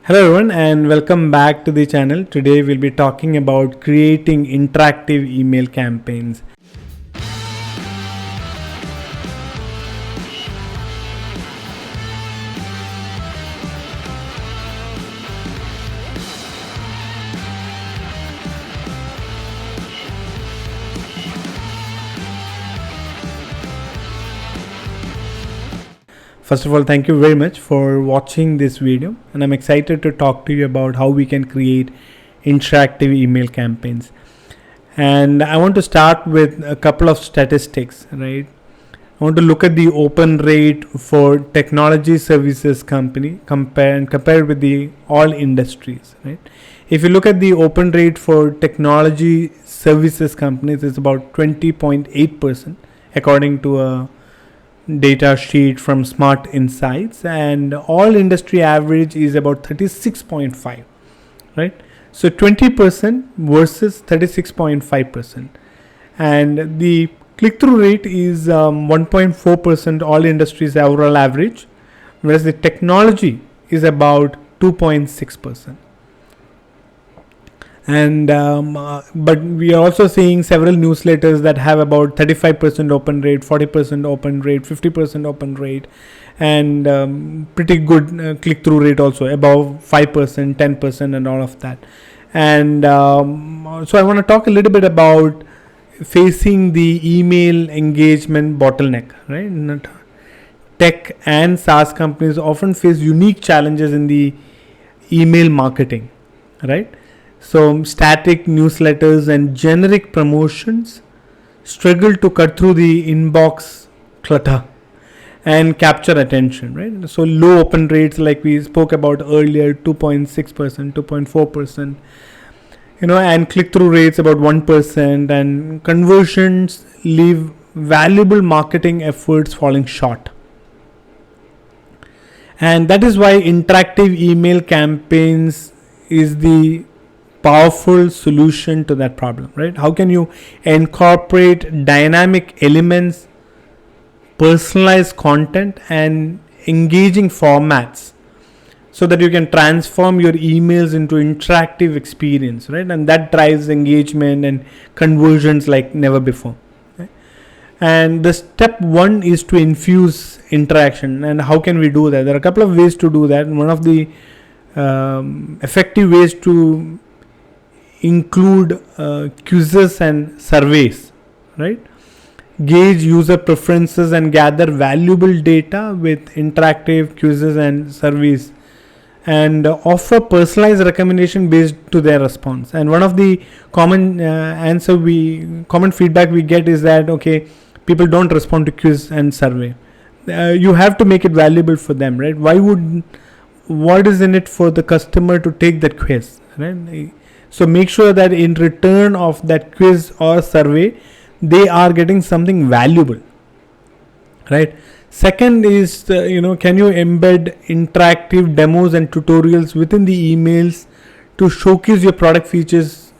Hello everyone and welcome back to the channel. Today we'll be talking about creating interactive email campaigns. First of all, thank you very much for watching this video, and I'm excited to talk to you about how we can create interactive email campaigns. And I want to start with a couple of statistics, right? I want to look at the open rate for technology services company compared with the all industries, right? If you look at the open rate for technology services companies, it's about 20.8% according to a data sheet from Smart Insights, and all industry average is about 36.5, right? So 20% versus 36.5%, and the click-through rate is 1.4%, all industries overall average, whereas the technology is about 2.6%. And but we are also seeing several newsletters that have about 35% open rate, 40% open rate, 50% open rate, and pretty good click-through rate also, above 5%, 10%, and all of that. And so I want to talk a little bit about facing the email engagement bottleneck, right? Tech and SaaS companies often face unique challenges in the email marketing, right? So static newsletters and generic promotions struggle to cut through the inbox clutter and capture attention, right? So low open rates, like we spoke about earlier, 2.6%, 2.4%, and click-through rates about 1%, and conversions leave valuable marketing efforts falling short. And that is why interactive email campaigns is the powerful solution to that problem, right? How can you incorporate dynamic elements, personalized content, and engaging formats so that you can transform your emails into interactive experience, right? And that drives engagement and conversions like never before, right? And the step one is to infuse interaction. And how can we do that? There are a couple of ways to do that. And one of the effective ways to include quizzes and surveys, right? Gauge user preferences and gather valuable data with interactive quizzes and surveys, and offer personalized recommendation based to their response. And one of the common common feedback we get is that, okay, people don't respond to quiz and survey. You have to make it valuable for them, right? What is in it for the customer to take that quiz, right? So make sure that in return of that quiz or survey, they are getting something valuable, right? Second is, can you embed interactive demos and tutorials within the emails to showcase your product features,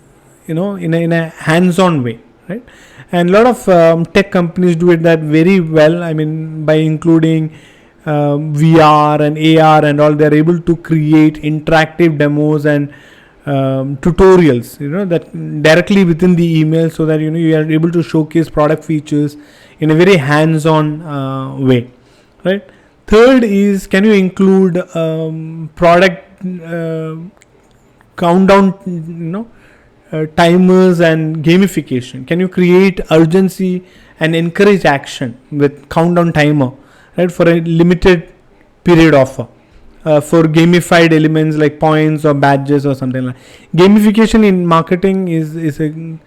in a hands-on way, right? And a lot of tech companies do it that very well. I mean, by including VR and AR and all, they're able to create interactive demos and tutorials, that directly within the email, so that you are able to showcase product features in a very hands-on way, right? Third is, can you include product countdown, timers and gamification? Can you create urgency and encourage action with countdown timer, right, for a limited period offer? For gamified elements like points or badges or something like gamification in marketing is an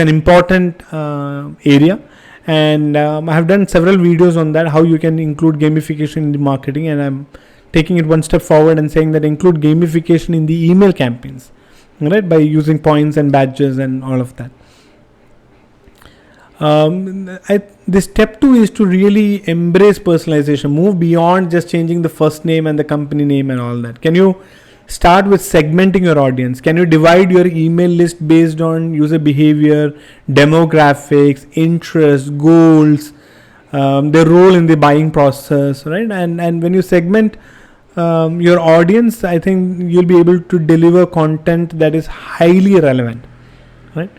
important area, and I have done several videos on that, how you can include gamification in the marketing, and I'm taking it one step forward and saying that include gamification in the email campaigns, right, by using points and badges and all of that. The step two is to really embrace personalization, move beyond just changing the first name and the company name and all that. Can you start with segmenting your audience? Can you divide your email list based on user behavior, demographics, interests, goals, their role in the buying process, right? And when you segment your audience, I think you'll be able to deliver content that is highly relevant, right?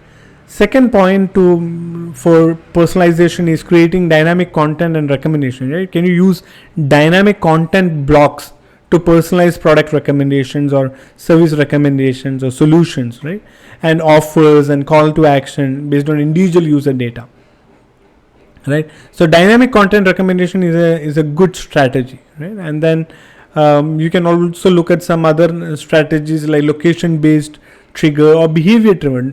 Second point for personalization is creating dynamic content and recommendation, right? Can you use dynamic content blocks to personalize product recommendations or service recommendations or solutions, right? And offers and call to action based on individual user data, right? So dynamic content recommendation is a good strategy, right? And then you can also look at some other strategies like location based trigger or behavioral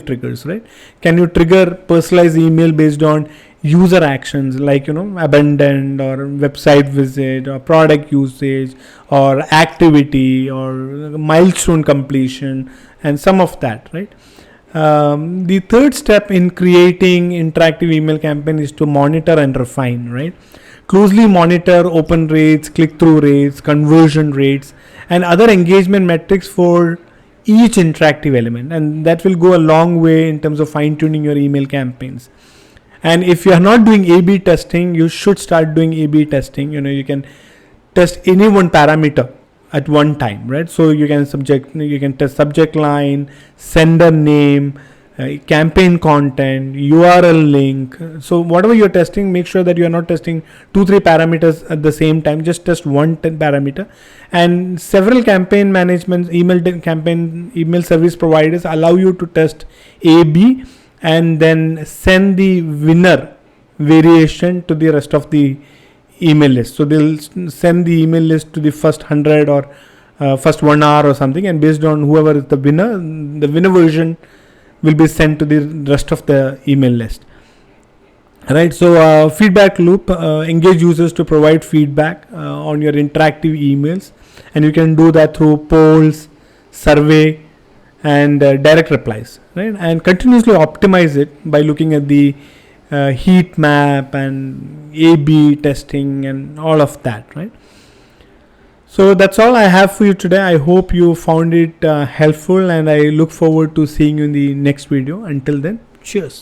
triggers, right? Can you trigger personalized email based on user actions like abandoned or website visit or product usage or activity or milestone completion and some of that, right? The third step in creating interactive email campaign is to monitor and refine, right? Closely monitor open rates, click-through rates, conversion rates, and other engagement metrics for each interactive element, and that will go a long way in terms of fine-tuning your email campaigns. And if you are not doing A/B testing, you should start doing A/B testing. You can test any one parameter at one time, right? So you can test subject line, sender name, campaign content, URL link. So whatever you're testing, make sure that you are not testing 2-3 parameters at the same time. Just test one parameter. And several campaign management email service providers allow you to test A/B and then send the winner variation to the rest of the email list. So they'll send the email list to the first 100 or first 1 hour or something, and based on whoever is the winner version will be sent to the rest of the email list, right? So feedback loop, engage users to provide feedback on your interactive emails, and you can do that through polls, survey, and direct replies, right? And continuously optimize it by looking at the heat map and A/B testing and all of that, right? So that's all I have for you today. I hope you found it helpful, and I look forward to seeing you in the next video. Until then, cheers.